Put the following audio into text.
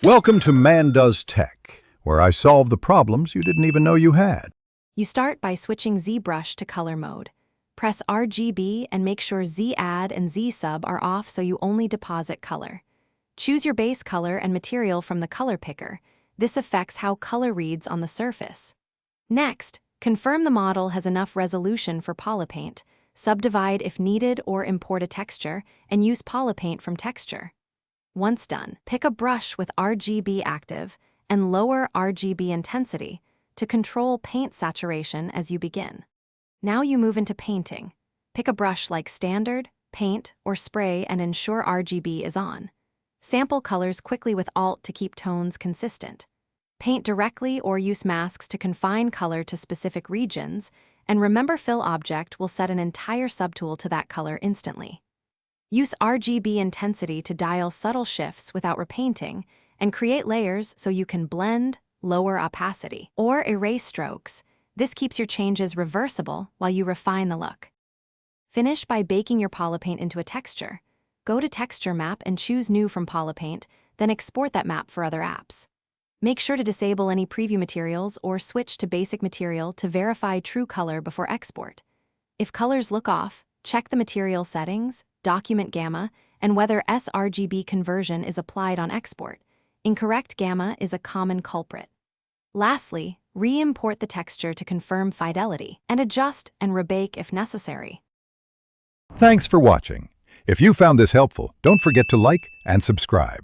Welcome to Man Does Tech, where I solve the problems you didn't even know you had. You start by switching Zbrush to color mode. Press RGB and make sure Z-Add and Z-Sub are off so you only deposit color. Choose your base color and material from the color picker. This affects how color reads on the surface. Next, confirm the model has enough resolution for PolyPaint, subdivide if needed or import a texture, and use PolyPaint from texture. Once done, pick a brush with RGB active and lower RGB intensity to control paint saturation as you begin. Now you move into painting. Pick a brush like Standard, Paint, or Spray and ensure RGB is on. Sample colors quickly with Alt to keep tones consistent. Paint directly or use masks to confine color to specific regions, and remember Fill Object will set an entire subtool to that color instantly. Use RGB intensity to dial subtle shifts without repainting, and create layers so you can blend, lower opacity, or erase strokes. This keeps your changes reversible while you refine the look. Finish by baking your PolyPaint into a texture. Go to Texture Map and choose New from PolyPaint, then export that map for other apps. Make sure to disable any preview materials or switch to basic material to verify true color before export. If colors look off, check the material settings, document gamma, and whether sRGB conversion is applied on export. Incorrect gamma is a common culprit. Lastly, re-import the texture to confirm fidelity, and adjust and rebake if necessary. Thanks for watching. If you found this helpful, don't forget to like and subscribe.